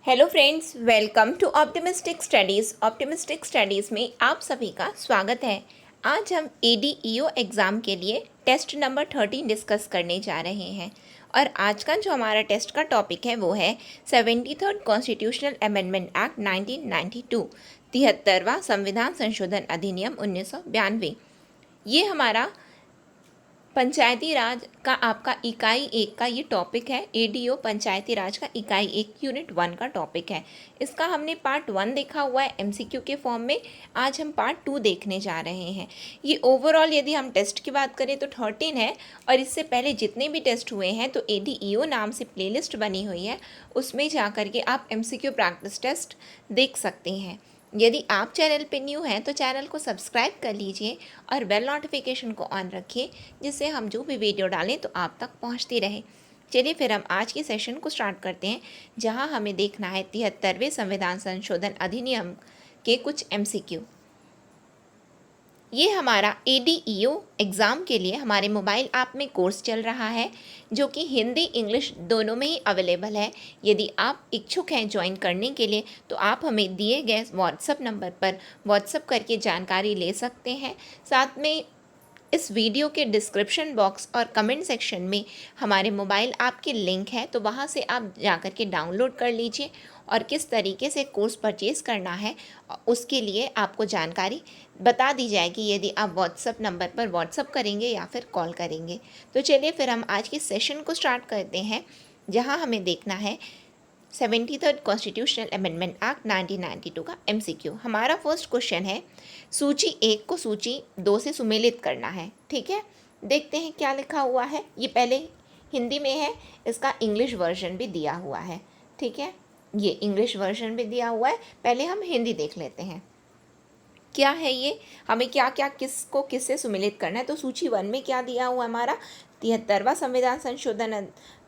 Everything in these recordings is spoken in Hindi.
Hello friends, welcome to optimistic studies. Optimistic studies में आप सभी का स्वागत है। आज हम ADEO एग्ज़ाम के लिए टेस्ट नंबर 13 डिस्कस करने जा रहे हैं और आज का जो हमारा टेस्ट का टॉपिक है वो है 73rd कॉन्स्टिट्यूशनल अमेंडमेंट एक्ट 1992, 73वां संविधान संशोधन अधिनियम 1992। ये हमारा पंचायती राज का आपका इकाई 1 का ये टॉपिक है। ADO पंचायती राज का इकाई 1 यूनिट 1 का टॉपिक है। इसका हमने पार्ट 1 देखा हुआ है MCQ के फॉर्म में। आज हम पार्ट 2 देखने जा रहे हैं। ये ओवरऑल यदि हम टेस्ट की बात करें तो 13 है और इससे पहले जितने भी टेस्ट हुए हैं तो ADEO नाम से प्लेलिस्ट बनी हुई है, उसमें जा कर के आप MCQ प्रैक्टिस टेस्ट देख सकते हैं। यदि आप चैनल पे न्यू हैं तो चैनल को सब्सक्राइब कर लीजिए और बेल नोटिफिकेशन को ऑन रखिए, जिससे हम जो भी वीडियो डालें तो आप तक पहुंचती रहे। चलिए फिर हम आज के सेशन को स्टार्ट करते हैं, जहां हमें देखना है 73वें संविधान संशोधन अधिनियम के कुछ MCQ। ये हमारा ADEO एग्ज़ाम के लिए हमारे मोबाइल ऐप में कोर्स चल रहा है, जो कि हिंदी इंग्लिश दोनों में ही अवेलेबल है। यदि आप इच्छुक हैं ज्वाइन करने के लिए तो आप हमें दिए गए व्हाट्सएप नंबर पर व्हाट्सएप करके जानकारी ले सकते हैं। साथ में इस वीडियो के डिस्क्रिप्शन बॉक्स और कमेंट सेक्शन में हमारे मोबाइल ऐप की लिंक है, तो वहाँ से आप जाकर के डाउनलोड कर लीजिए और किस तरीके से कोर्स परचेज़ करना है उसके लिए आपको जानकारी बता दी जाएगी यदि आप व्हाट्सएप नंबर पर व्हाट्सएप करेंगे या फिर कॉल करेंगे। तो चलिए फिर हम आज के सेशन को स्टार्ट करते हैं, जहाँ हमें देखना है 73rd कॉन्स्टिट्यूशनल अमेंडमेंट एक्ट 1992 का MCQ। हमारा फर्स्ट क्वेश्चन है, सूची 1 को सूची 2 से सुमेलित करना है। ठीक है, देखते हैं क्या लिखा हुआ है। ये पहले हिंदी में है, इसका इंग्लिश वर्जन भी दिया हुआ है। ठीक है, ये इंग्लिश वर्जन भी दिया हुआ है। पहले हम हिंदी देख लेते हैं क्या है ये, हमें क्या क्या किसको किससे सुमेलित करना है। तो सूची 1 में क्या दिया हुआ हमारा 73वां संविधान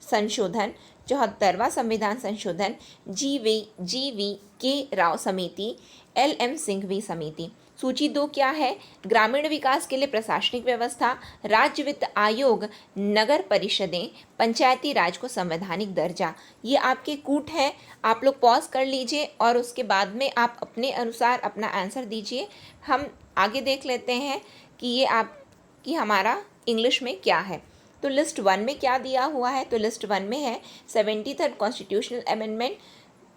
संशोधन 74वां संविधान संशोधन GV के राव समिति LM सिंघवी समिति। सूची 2 क्या है, ग्रामीण विकास के लिए प्रशासनिक व्यवस्था, राज्य वित्त आयोग, नगर परिषदें, पंचायती राज को संवैधानिक दर्जा। ये आपके कूट हैं, आप लोग पॉज कर लीजिए और उसके बाद में आप अपने अनुसार अपना आंसर दीजिए। हम आगे देख लेते हैं कि ये आपकी हमारा इंग्लिश में क्या है। तो लिस्ट 1 में क्या दिया हुआ है, तो लिस्ट 1 में है 73rd constitutional amendment,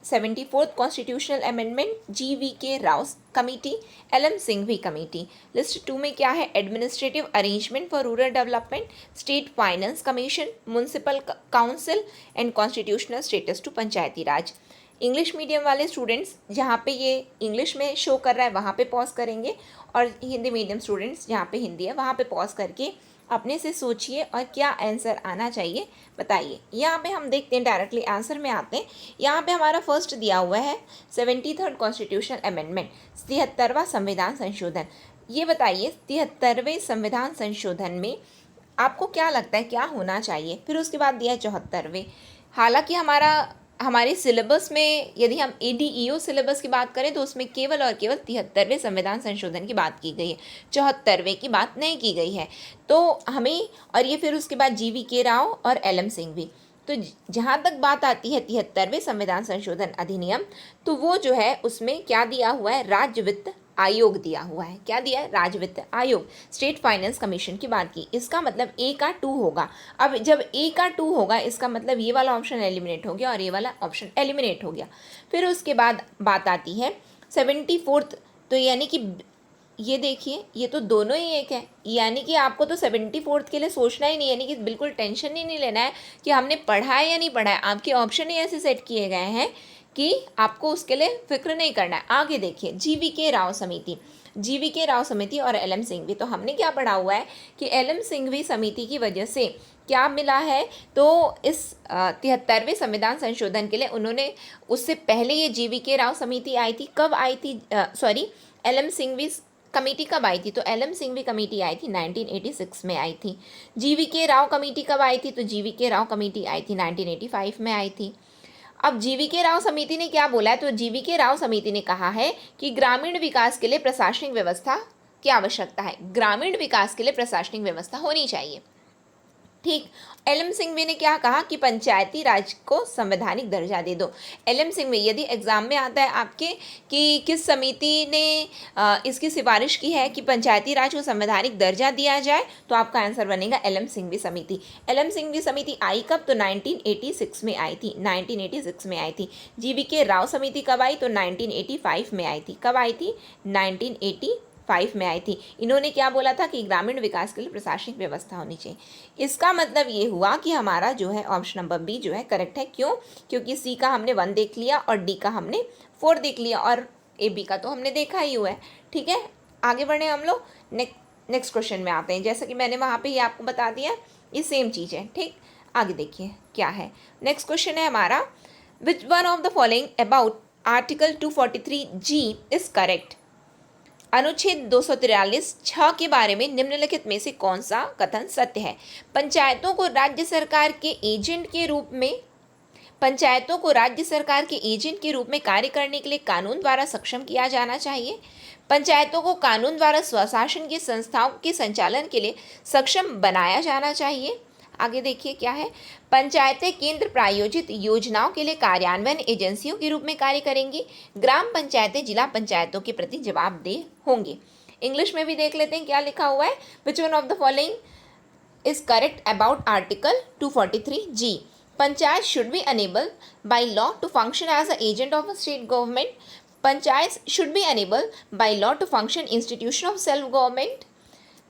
74th constitutional amendment, GV Rao committee, LM Singhvi committee. List 2 में क्या है, administrative arrangement for rural development, state finance commission, municipal council and constitutional status to panchayati raj. English medium वाले स्टूडेंट्स जहाँ पे ये इंग्लिश में शो कर रहा है वहाँ पे पॉज करेंगे, और हिंदी मीडियम स्टूडेंट्स जहाँ पे हिंदी है वहाँ पे पॉज करके अपने से सोचिए और क्या आंसर आना चाहिए बताइए। यहाँ पे हम देखते हैं, डायरेक्टली आंसर में आते हैं। यहाँ पे हमारा फर्स्ट दिया हुआ है 73rd कॉन्स्टिट्यूशनल अमेंडमेंट, 73वां संविधान संशोधन। ये बताइए 73वें संविधान संशोधन में आपको क्या लगता है क्या होना चाहिए। फिर उसके बाद दिया है 74वें। हालांकि हमारे सिलेबस में यदि हम ADEO सिलेबस की बात करें तो उसमें केवल और केवल 73वें संविधान संशोधन की बात की गई है, 74वें की बात नहीं की गई है। तो हमें, और ये फिर उसके बाद GV राव और LM सिंघवी। तो जहाँ तक बात आती है 73वें संविधान संशोधन अधिनियम, तो वो जो है उसमें क्या दिया हुआ है, राज्य वित्त आयोग दिया हुआ है। क्या दिया है, राज्य वित्त आयोग, स्टेट फाइनेंस कमीशन की बात की। इसका मतलब A का 2 होगा। अब जब A का 2 होगा इसका मतलब ये वाला ऑप्शन एलिमिनेट हो गया और ये वाला ऑप्शन एलिमिनेट हो गया। फिर उसके बाद बात आती है 74th, तो यानी कि ये देखिए ये तो दोनों ही एक है, यानी कि आपको तो 74th के लिए सोचना ही नहीं, यानी कि बिल्कुल टेंशन ही नहीं लेना है कि हमने पढ़ा है या नहीं पढ़ा है। आपके ऑप्शन ही ऐसे सेट किए गए हैं कि आपको उसके लिए फिक्र नहीं करना है। आगे देखिए GV राव समिति, GV राव समिति और LM सिंघवी। तो हमने क्या पढ़ा हुआ है कि LM सिंघवी समिति की वजह से क्या मिला है, तो इस 73वें संविधान संशोधन के लिए उन्होंने, उससे पहले ये GV राव समिति आई थी, कब आई थी, सॉरी LM सिंघवी कमेटी कब आई थी, तो LM सिंघवी कमेटी आई थी 1986 में आई थी। GV राव कमेटी कब आई थी, तो GV राव कमेटी आई थी 1985 में आई थी। अब GV राव समिति ने क्या बोला है, तो GV राव समिति ने कहा है कि ग्रामीण विकास के लिए प्रशासनिक व्यवस्था की आवश्यकता है, ग्रामीण विकास के लिए प्रशासनिक व्यवस्था होनी चाहिए। ठीक। एलएम सिंघवी ने क्या कहा कि पंचायती राज को संवैधानिक दर्जा दे दो। एलएम सिंघवी, यदि एग्जाम में आता है आपके कि किस समिति ने इसकी सिफारिश की है कि पंचायती राज को संवैधानिक दर्जा दिया जाए, तो आपका आंसर बनेगा एलएम सिंघवी समिति। एलएम सिंघवी समिति आई कब? तो 1986 में आई थी, 1986 में आई थी। जीवीके राव समिति कब आई? तो 1985 में आई थी। कब आई थी? 1985 में आई थी। इन्होंने क्या बोला था कि ग्रामीण विकास के लिए प्रशासनिक व्यवस्था होनी चाहिए। इसका मतलब ये हुआ कि हमारा जो है ऑप्शन नंबर बी जो है करेक्ट है। क्यों? क्योंकि सी का हमने 1 देख लिया और डी का हमने 4 देख लिया और ए बी का तो हमने देखा ही हुआ है। ठीक है, आगे बढ़े हम लोग। नेक्स्ट क्वेश्चन में आते हैं। जैसा कि मैंने वहाँ पे ही आपको बता दिया, ये सेम चीज़ है। ठीक, आगे देखिए क्या है। नेक्स्ट क्वेश्चन है हमारा, विच one of the following about article 243G is correct. अनुच्छेद 243(6) के बारे में निम्नलिखित में से कौन सा कथन सत्य है? पंचायतों को राज्य सरकार के एजेंट के रूप में कार्य करने के लिए कानून द्वारा सक्षम किया जाना चाहिए। पंचायतों को कानून द्वारा स्वशासन की संस्थाओं के संचालन के लिए सक्षम बनाया जाना चाहिए। आगे देखिए क्या है। पंचायतें केंद्र प्रायोजित योजनाओं के लिए कार्यान्वयन एजेंसियों के रूप में कार्य करेंगी। ग्राम पंचायतें जिला पंचायतों के प्रति जवाबदेह होंगी। इंग्लिश में भी देख लेते हैं क्या लिखा हुआ है। Which one of the following is correct about article 243G? Panchayat should be enable by law to function as a agent of a state government. Panchayat should be enable by law to function institution of self government.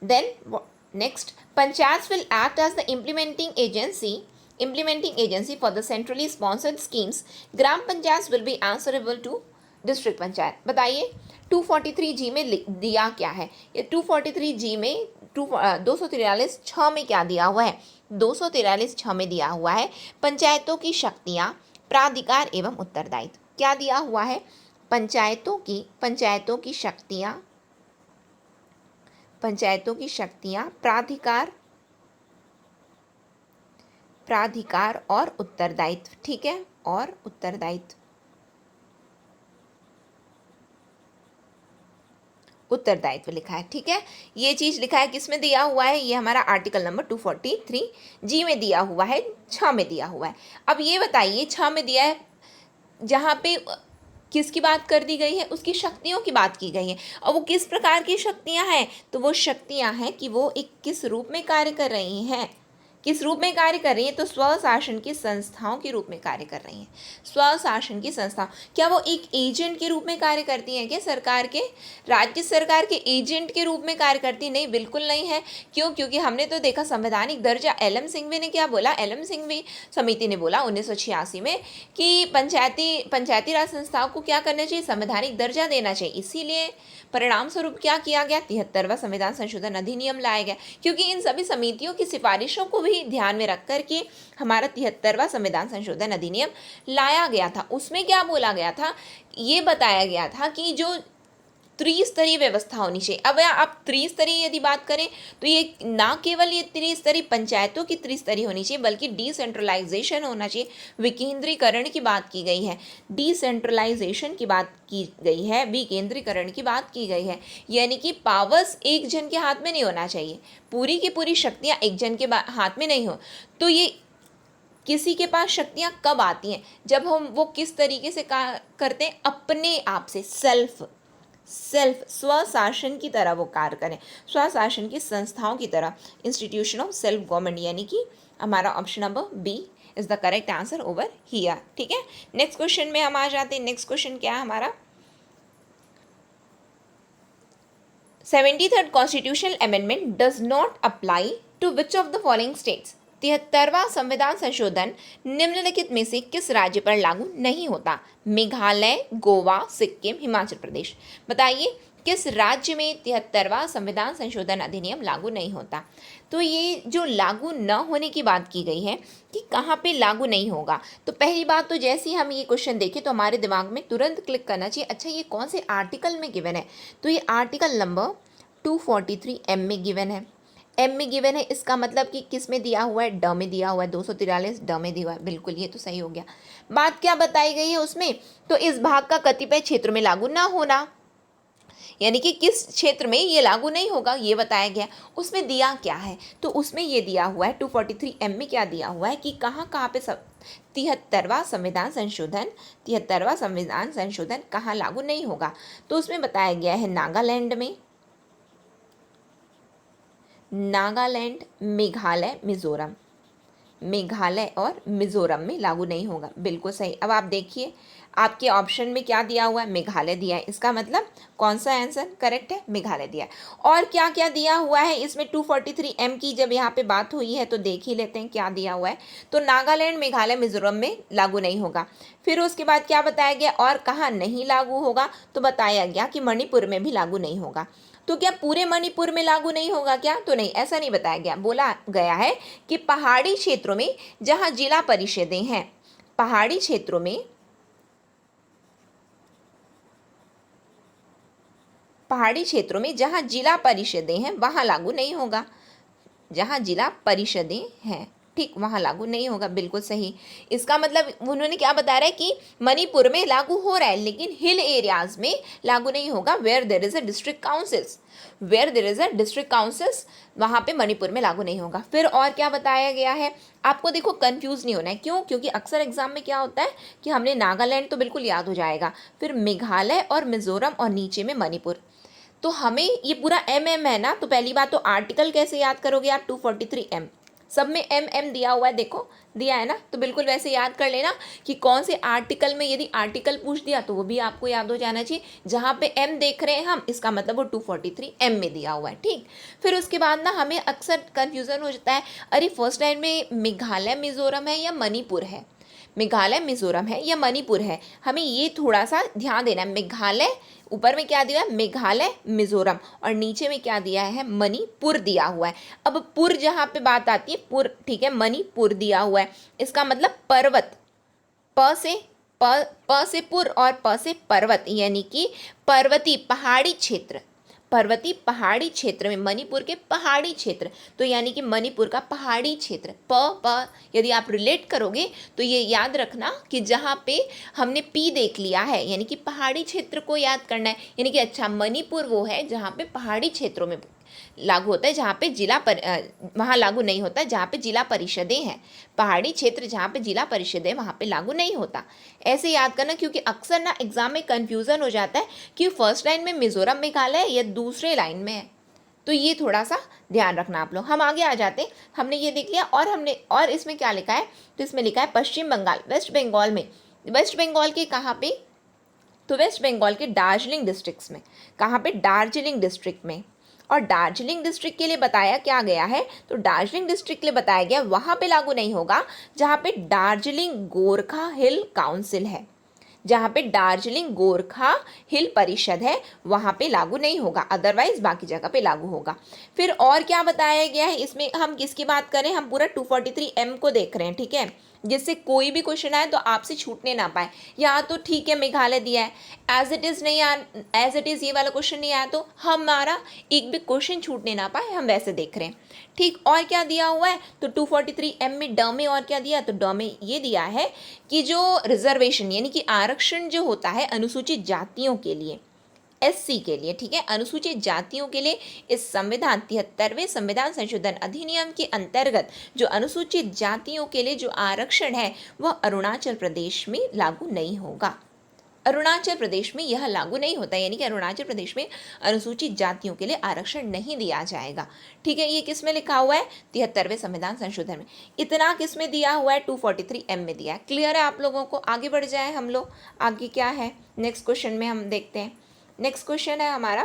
Then next, panchayats will act as the implementing agency for the centrally sponsored schemes. Gram panchayats will be answerable to district panchayat. बताइए 243G में दिया क्या है? ये 243G में 243(6) में क्या दिया हुआ है? 243(6) में दिया हुआ है पंचायतों की शक्तियाँ, प्राधिकार एवं उत्तरदायित्व। क्या दिया हुआ है? पंचायतों की शक्तियाँ, प्राधिकार और उत्तरदायित्व। ठीक है, और उत्तरदायित्व लिखा है। ठीक है, ये चीज़ लिखा है किस में दिया हुआ है? ये हमारा आर्टिकल नंबर 243G में दिया हुआ है, 6 में दिया हुआ है। अब ये बताइए 6 में दिया है, जहाँ पे किसकी बात कर दी गई है? उसकी शक्तियों की बात की गई है। और वो किस प्रकार की शक्तियां हैं? तो वो शक्तियां हैं कि वो एक किस रूप में कार्य कर रही हैं? तो स्वशासन की संस्थाओं के रूप में कार्य कर रही हैं। स्वशासन की संस्था, क्या वो एक एजेंट के रूप में कार्य करती हैं? क्या राज्य सरकार के एजेंट के रूप में कार्य करती? नहीं, बिल्कुल नहीं है। क्यों? क्योंकि हमने तो देखा संवैधानिक दर्जा एलएम सिंघवी ने क्या बोला? एलएम सिंघवी समिति ने बोला 1986 में कि पंचायती राज संस्थाओं को क्या करना चाहिए? संवैधानिक दर्जा देना चाहिए। इसीलिए परिणाम स्वरूप क्या किया गया? 73वां संविधान संशोधन अधिनियम लाया गया। क्योंकि इन सभी समितियों की सिफारिशों को भी ध्यान में रख करके हमारा 73वां संविधान संशोधन अधिनियम लाया गया था। उसमें क्या बोला गया था? ये बताया गया था कि जो त्रिस्तरीय व्यवस्था होनी चाहिए। अब आप त्रिस्तरीय यदि बात करें तो ये ना केवल ये त्रिस्तरीय पंचायतों की त्रिस्तरीय होनी चाहिए, बल्कि डिसेंट्रलाइजेशन होना चाहिए। विकेंद्रीकरण की बात की गई है, डिसेंट्रलाइजेशन की बात की गई है, विकेंद्रीकरण की बात की गई है। यानी कि पावर्स एक जन के हाथ में नहीं होना चाहिए, पूरी की पूरी शक्तियाँ एक जन के हाथ में नहीं हो। तो ये किसी के पास शक्तियाँ कब आती हैं? जब हम वो किस तरीके से करते हैं? अपने आप से, स्वशासन की तरह वो कार्य करें, स्वशासन की संस्थाओं की तरह, इंस्टीट्यूशन ऑफ सेल्फ गवर्नमेंट। यानी कि हमारा option number B is the correct answer over here. ठीक है, नेक्स्ट क्वेश्चन में हम आ जाते हैं। नेक्स्ट क्वेश्चन क्या है हमारा? 73rd constitutional amendment does not apply to which of the following states? 73वां संविधान संशोधन निम्नलिखित में से किस राज्य पर लागू नहीं होता? मेघालय, गोवा, सिक्किम, हिमाचल प्रदेश। बताइए किस राज्य में 73वां संविधान संशोधन अधिनियम लागू नहीं होता? तो ये जो लागू न होने की बात की गई है कि कहाँ पे लागू नहीं होगा, तो पहली बात तो जैसे ही हम ये क्वेश्चन देखें तो हमारे दिमाग में तुरंत क्लिक करना चाहिए, अच्छा ये कौन से आर्टिकल में गिवन है? तो ये आर्टिकल नंबर 243M में गिवन है। एम में गिवन है, इसका मतलब कि किस में दिया हुआ है? ड में दिया हुआ है। 243 ड में दिया हुआ है। बिल्कुल, ये तो सही हो गया। बात क्या बताई गई है उसमें? तो इस भाग का कतिपय क्षेत्रों में लागू ना होना। यानी कि किस क्षेत्र में ये लागू नहीं होगा ये बताया गया। उसमें दिया क्या है, तो उसमें ये दिया हुआ है 243M में क्या दिया हुआ है कि कहाँ कहाँ पे 73वां संविधान संशोधन कहाँ लागू नहीं होगा। तो उसमें बताया गया है नागालैंड में, नागालैंड, मेघालय और मिजोरम में लागू नहीं होगा। बिल्कुल सही। अब आप देखिए आपके ऑप्शन में क्या दिया हुआ है, मेघालय दिया है, इसका मतलब कौन सा आंसर करेक्ट है, मेघालय दिया है। और क्या क्या दिया हुआ है इसमें 243M की जब यहाँ पे बात हुई है तो देख ही लेते हैं क्या दिया हुआ है। तो नागालैंड, मेघालय, मिजोरम में लागू नहीं होगा। फिर उसके बाद क्या बताया गया और कहाँ नहीं लागू होगा, तो बताया गया कि मणिपुर में भी लागू नहीं होगा। तो क्या पूरे मणिपुर में लागू नहीं होगा क्या, तो नहीं, ऐसा नहीं बताया गया। बोला गया है कि पहाड़ी क्षेत्रों में जहां जिला परिषदें हैं, पहाड़ी क्षेत्रों में जहां जिला परिषदें हैं वहां लागू नहीं होगा। जहां जिला परिषदें हैं, ठीक, वहां लागू नहीं होगा। बिल्कुल सही। इसका मतलब उन्होंने क्या बता रहा है कि मणिपुर में लागू हो रहा है लेकिन हिल एरियाज में लागू नहीं होगा। Where there is a district councils, वहां पे मणिपुर में लागू नहीं होगा। फिर और क्या बताया गया है, आपको देखो कंफ्यूज नहीं होना है। क्यों? क्योंकि अक्सर एग्जाम में क्या होता है कि हमने नागालैंड तो बिल्कुल याद हो जाएगा, फिर मेघालय और मिजोरम और नीचे में मणिपुर। तो हमें ये पूरा MM है ना, तो पहली बात तो आर्टिकल कैसे याद करोगे आप, 243M, सब में MM दिया हुआ है, देखो दिया है ना, तो बिल्कुल वैसे याद कर लेना कि कौन से आर्टिकल में, यदि आर्टिकल पूछ दिया तो वो भी आपको याद हो जाना चाहिए। जहाँ पे M देख रहे हैं हम, इसका मतलब वो 243M में दिया हुआ है, ठीक। फिर उसके बाद ना हमें अक्सर कन्फ्यूज़न हो जाता है, अरे फर्स्ट लाइन में मेघालय मिजोरम है या मणिपुर है, मेघालय मिजोरम है या मणिपुर है, हमें ये थोड़ा सा ध्यान देना है। मेघालय ऊपर में क्या दिया है, मेघालय मिजोरम, और नीचे में क्या दिया है, मणिपुर दिया हुआ है। अब पुर जहाँ पे बात आती है, पुर, ठीक है, मणिपुर दिया हुआ है, इसका मतलब पर्वत, प से पुर और प से पर्वत, यानी कि पर्वतीय पहाड़ी क्षेत्र में, मणिपुर के पहाड़ी क्षेत्र, तो यानी कि मणिपुर का पहाड़ी क्षेत्र, प यदि आप रिलेट करोगे तो ये याद रखना कि जहाँ पे हमने P देख लिया है, यानी कि पहाड़ी क्षेत्र को याद करना है। यानी कि अच्छा, मणिपुर वो है जहाँ पे पहाड़ी क्षेत्रों में लागू होता है, जहाँ पे वहाँ लागू नहीं होता जहाँ पे जिला परिषदें हैं। पहाड़ी क्षेत्र जहाँ पे जिला परिषदें, वहाँ पे लागू नहीं होता। ऐसे याद करना, क्योंकि अक्सर ना एग्जाम में कन्फ्यूज़न हो जाता है कि फर्स्ट लाइन में मिजोरम मेघालय या दूसरे लाइन में है, तो ये थोड़ा सा ध्यान रखना आप लोग। हम आगे आ जाते हैं, हमने ये देख लिया, और इसमें क्या लिखा है, तो इसमें लिखा है पश्चिम बंगाल, वेस्ट बंगाल में, वेस्ट बंगाल के कहाँ पे, तो वेस्ट बंगाल के दार्जिलिंग डिस्ट्रिक्ट्स में, कहाँ पे, दार्जिलिंग डिस्ट्रिक्ट में। और दार्जिलिंग डिस्ट्रिक्ट के लिए बताया क्या गया है, तो दार्जिलिंग डिस्ट्रिक्ट के लिए बताया गया वहाँ पे लागू नहीं होगा जहाँ पे दार्जिलिंग गोरखा हिल काउंसिल है, जहाँ पे दार्जिलिंग गोरखा हिल परिषद है, वहाँ पे लागू नहीं होगा, अदरवाइज बाकी जगह पे लागू होगा। फिर और क्या बताया गया है इसमें, हम किसकी बात करें, हम पूरा 243M को देख रहे हैं, ठीक है, जिससे कोई भी क्वेश्चन आए तो आपसे छूटने ना पाए। यहाँ तो ठीक है मेघालय दिया है, एज इट इज़ नहीं, एज इट इज़ ये वाला क्वेश्चन नहीं आया तो हमारा एक भी क्वेश्चन छूटने ना पाए, हम वैसे देख रहे हैं, ठीक। और क्या दिया हुआ है, तो 243M में ड में और क्या दिया, तो ड में ये दिया है कि जो रिजर्वेशन, यानी कि आरक्षण जो होता है अनुसूचित जातियों के लिए, SC के लिए, ठीक है, अनुसूचित जातियों के लिए, इस 73वें संविधान संशोधन अधिनियम के अंतर्गत जो अनुसूचित जातियों के लिए जो आरक्षण है वह अरुणाचल प्रदेश में लागू नहीं होगा। अरुणाचल प्रदेश में यह लागू नहीं होता, यानी कि अरुणाचल प्रदेश में अनुसूचित जातियों के लिए आरक्षण नहीं दिया जाएगा, ठीक है। ये किस में लिखा हुआ है, 73वें संविधान संशोधन में। इतना किस में दिया हुआ है, 243M में दिया है। क्लियर है आप लोगों को? आगे बढ़ जाए हम लोग, आगे क्या है नेक्स्ट क्वेश्चन में हम देखते हैं। नेक्स्ट क्वेश्चन है हमारा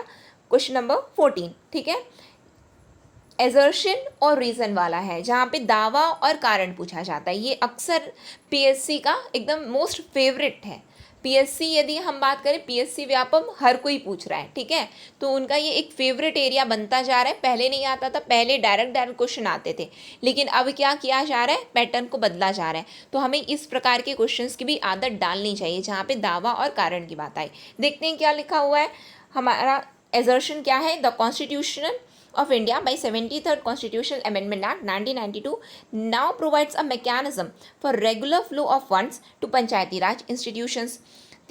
क्वेश्चन नंबर 14, ठीक है, एजर्शन और रीज़न वाला है, जहाँ पे दावा और कारण पूछा जाता है। ये अक्सर PSC का एकदम मोस्ट फेवरेट है। PSC यदि हम बात करें, PSC व्यापम हर कोई पूछ रहा है, ठीक है, तो उनका ये एक फेवरेट एरिया बनता जा रहा है। पहले नहीं आता था, पहले डायरेक्ट क्वेश्चन आते थे, लेकिन अब क्या किया जा रहा है, पैटर्न को बदला जा रहा है। तो हमें इस प्रकार के क्वेश्चंस की भी आदत डालनी चाहिए जहाँ पे दावा और कारण की बात आई। देखते हैं क्या लिखा हुआ है हमारा। एजर्शन क्या है, the constitution of India by 73rd Constitutional Amendment Act 1992 now provides a mechanism for regular flow of funds to Panchayati Raj institutions।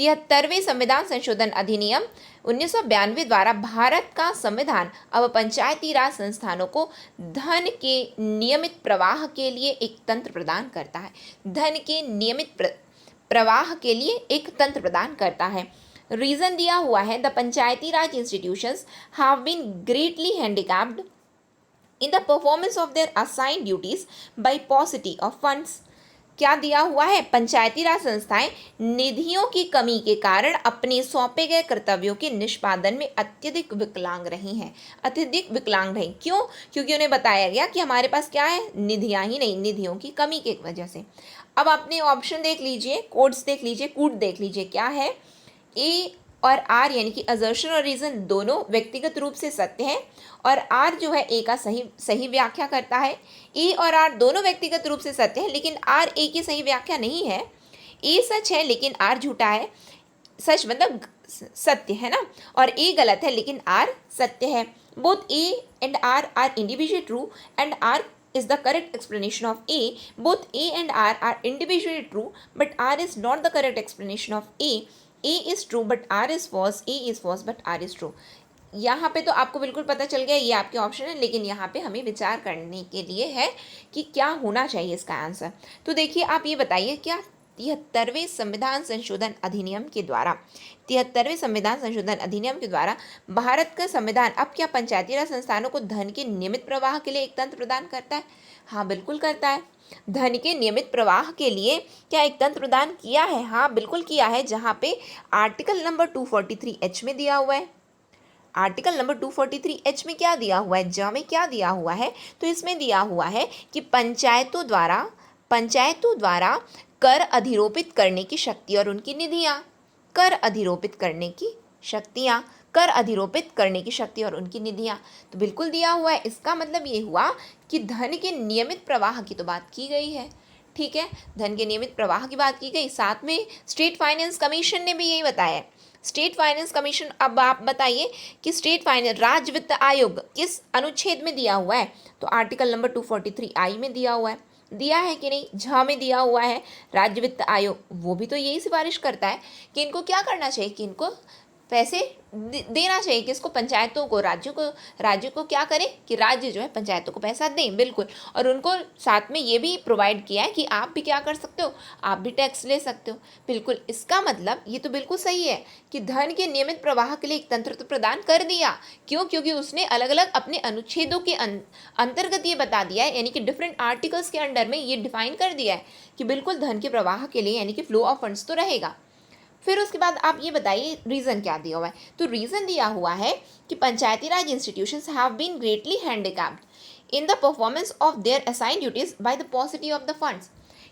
73वें संविधान संशोधन अधिनियम 1992 द्वारा भारत का संविधान अब पंचायती राज संस्थानों को धन के नियमित प्रवाह के लिए एक तंत्र प्रदान करता है। धन के नियमित प्रवाह के लिए एक तंत्र प्रदान करता है। रीजन दिया हुआ है, the panchayati Raj institutions have been greatly handicapped in the performance of their assigned duties by paucity of funds. क्या दिया हुआ है, पंचायती राज संस्थाएं निधियों की कमी के कारण अपने सौंपे गए कर्तव्यों के निष्पादन में अत्यधिक विकलांग रही हैं। अत्यधिक विकलांग रही क्यों? क्योंकि उन्हें बताया गया कि हमारे पास क्या है, निधियां ही नहीं, निधियों की कमी की वजह से। अब आपने ऑप्शन देख लीजिए, कोड्स देख लीजिए, कूट देख लीजिए, क्या है, ए और आर यानी कि असर्शन और रीजन दोनों व्यक्तिगत रूप से सत्य हैं और आर जो है ए का सही व्याख्या करता है। ए और आर दोनों व्यक्तिगत रूप से सत्य है, लेकिन आर ए की सही व्याख्या नहीं है। ए सच है लेकिन आर झूठा है। सच मतलब सत्य है ना, और ए गलत है लेकिन आर सत्य है। Both A and R individually true and R is the correct explanation of A. Both A and R are individually true, but R is not the correct explanation of A. A is true, but R is false. A is false, but R is true. यहाँ पे तो आपको बिल्कुल पता चल गया, ये आपके ऑप्शन है, लेकिन यहाँ पे हमें विचार करने के लिए है कि क्या होना चाहिए इसका आंसर। तो देखिए, आप ये बताइए, क्या 73वें संविधान संशोधन अधिनियम के द्वारा 73वें संविधान संशोधन अधिनियम के द्वारा भारत का संविधान अब क्या पंचायती राज संस्थानों को धन के नियमित प्रवाह के लिए एक तंत्र प्रदान करता है? हाँ, बिल्कुल करता है। धन के नियमित प्रवाह के लिए क्या एक तंत्र प्रदान किया है? हाँ, बिल्कुल किया है, जहाँ पे आर्टिकल नंबर 243H में दिया हुआ है। आर्टिकल नंबर 243H में क्या दिया हुआ है, जहाँ में क्या दिया हुआ है, तो इसमें दिया हुआ है कि पंचायतों द्वारा कर अधिरोपित करने की शक्ति और उनकी निधियाँ, कर अधिरोपित करने की शक्ति और उनकी निधियाँ, तो बिल्कुल दिया हुआ है। इसका मतलब ये हुआ कि धन के नियमित प्रवाह की तो बात की गई है, ठीक है, धन के नियमित प्रवाह की बात की गई। साथ में स्टेट फाइनेंस कमीशन ने भी यही बताया है। स्टेट फाइनेंस कमीशन, अब आप बताइए कि स्टेट फाइनेंस राज्य वित्त आयोग किस अनुच्छेद में दिया हुआ है, तो आर्टिकल नंबर 243I में दिया हुआ है। दिया है कि नहीं, झ में दिया हुआ है राज्य वित्त आयोग, वो भी तो यही सिफारिश करता है कि इनको क्या करना चाहिए, कि इनको पैसे देना चाहिए, किसको, पंचायतों को, राज्य को क्या करें कि राज्य जो है पंचायतों को पैसा दें, बिल्कुल। और उनको साथ में ये भी प्रोवाइड किया है कि आप भी क्या कर सकते हो, आप भी टैक्स ले सकते हो, बिल्कुल। इसका मतलब ये तो बिल्कुल सही है कि धन के नियमित प्रवाह के लिए एक तंत्र तो प्रदान कर दिया। क्यों? क्योंकि उसने अलग अलग अपने अनुच्छेदों के अंतर्गत ये बता दिया है, यानी कि डिफरेंट आर्टिकल्स के अंडर में ये डिफाइन कर दिया है कि बिल्कुल धन के प्रवाह के लिए यानी कि फ्लो ऑफ फंड्स तो रहेगा। फिर उसके बाद आप ये बताइए रीज़न क्या दिया हुआ है, तो रीज़न दिया हुआ है कि पंचायती राज institutions have been greatly handicapped in the performance of their assigned duties by the paucity of the funds.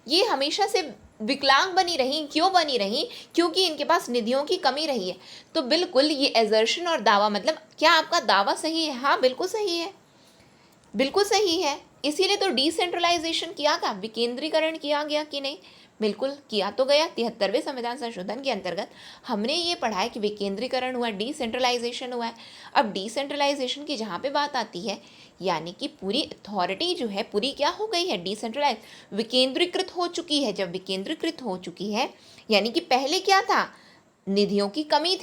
ये हमेशा से विकलांग बनी रही। क्यों बनी रही? क्योंकि इनके पास निधियों की कमी रही है। तो बिल्कुल ये एजर्शन और दावा, मतलब क्या आपका दावा सही है? हाँ, बिल्कुल सही है, बिल्कुल सही है। इसीलिए तो डिसेंट्रलाइजेशन किया गया, विकेंद्रीकरण किया गया कि नहीं, बिल्कुल किया तो गया। 73वें संविधान संशोधन के अंतर्गत हमने ये पढ़ा है कि विकेंद्रीकरण हुआ, डिसेंट्रलाइजेशन हुआ है। अब डिसेंट्रलाइजेशन की जहाँ पे बात आती है, यानी कि पूरी अथॉरिटी जो है पूरी क्या हो गई है, डिसेंट्रलाइज, विकेंद्रीकृत हो चुकी है। जब विकेंद्रीकृत हो चुकी है यानी कि पहले क्या था, निधियों की कमी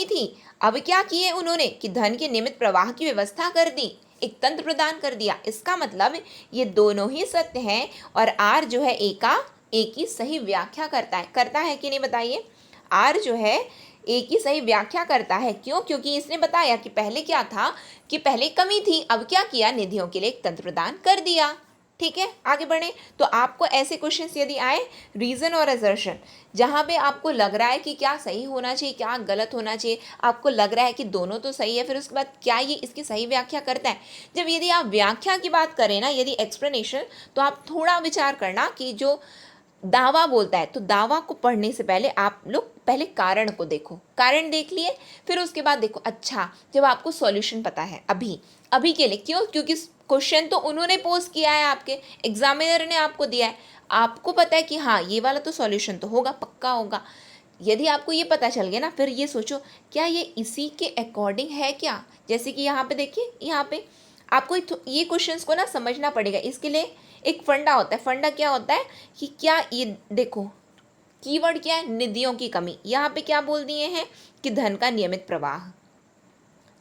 थी। अब क्या किए उन्होंने कि धन के नियमित प्रवाह की व्यवस्था कर दी, एक तंत्र प्रदान कर दिया। इसका मतलब ये दोनों ही सत्य हैं और आर जो है ए की सही व्याख्या करता है कि नहीं, बताइए। आर जो है ए की सही व्याख्या करता है। क्यों? क्योंकि इसने बताया कि पहले क्या था, कि पहले कमी थी, अब क्या किया, निधियों के लिए एक तंत्र प्रदान कर दिया। ठीक है, आगे बढ़े। तो आपको ऐसे क्वेश्चंस यदि आए, रीजन और असर्शन, जहाँ पे आपको लग रहा है कि क्या सही होना चाहिए, क्या गलत होना चाहिए, आपको लग रहा है कि दोनों तो सही है, फिर उसके बाद क्या ये इसकी सही व्याख्या करता है। जब यदि आप व्याख्या की बात करें ना, यदि एक्सप्लेनेशन, तो आप थोड़ा विचार करना कि जो दावा बोलता है, तो दावा को पढ़ने से पहले आप लोग पहले कारण को देखो, कारण देख लिए, फिर उसके बाद देखो, अच्छा जब आपको सॉल्यूशन पता है अभी के लिए, क्यों? क्योंकि क्वेश्चन तो उन्होंने पोस्ट किया है, आपके एग्जामिनर ने आपको दिया है, आपको पता है कि हाँ ये वाला तो सॉल्यूशन तो होगा, पक्का होगा। यदि आपको ये पता चल गया ना, फिर ये सोचो क्या ये इसी के अकॉर्डिंग है क्या। जैसे कि यहाँ पे देखिए, यहाँ पे आपको ये क्वेश्चंस को ना समझना पड़ेगा। इसके लिए एक फंडा होता है। फंडा क्या होता है कि क्या ये देखो, कीवर्ड क्या है, निधियों की कमी। यहाँ पे क्या बोल दिए हैं कि धन का नियमित प्रवाह।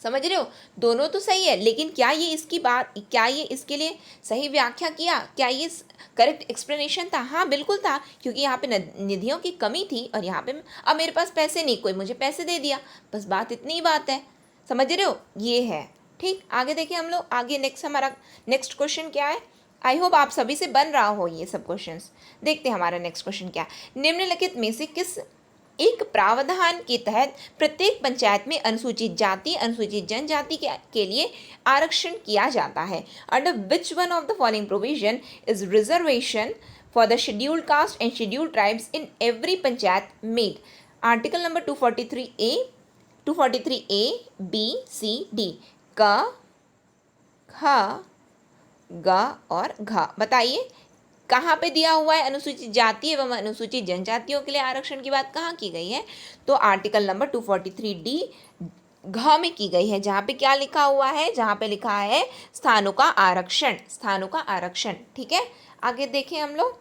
समझ रहे हो, दोनों तो सही है, लेकिन क्या ये इसकी बात, क्या ये इसके लिए सही व्याख्या किया, क्या ये करेक्ट एक्सप्लेनेशन था? हाँ बिल्कुल था, क्योंकि यहाँ पे निधियों की कमी थी और यहाँ पे अब मेरे पास पैसे नहीं, कोई मुझे पैसे दे दिया, बस बात इतनी ही बात है। समझ रहे हो, ये है। ठीक, आगे देखिए हम लोग, आगे नेक्स्ट हमारा नेक्स्ट क्वेश्चन क्या है। आई होप आप सभी से बन रहा हो ये सब क्वेश्चंस। देखते हैं हमारा नेक्स्ट क्वेश्चन क्या है। निम्नलिखित में से किस एक प्रावधान के तहत प्रत्येक पंचायत में अनुसूचित जाति अनुसूचित जनजाति के लिए आरक्षण किया जाता है? Under which one of the following provision is reservation for the scheduled caste and scheduled tribes in every panchayat made? Article number 243A, 243A, B, C, D। क, ख, ग और घ। बताइए कहाँ पे दिया हुआ है अनुसूचित जाति एवं अनुसूचित जनजातियों के लिए आरक्षण की बात कहाँ की गई है? तो आर्टिकल नंबर 243D घ में की गई है, जहाँ पे क्या लिखा हुआ है, जहाँ पे लिखा है स्थानों का आरक्षण, स्थानों का आरक्षण। ठीक है, आगे देखें हम लोग,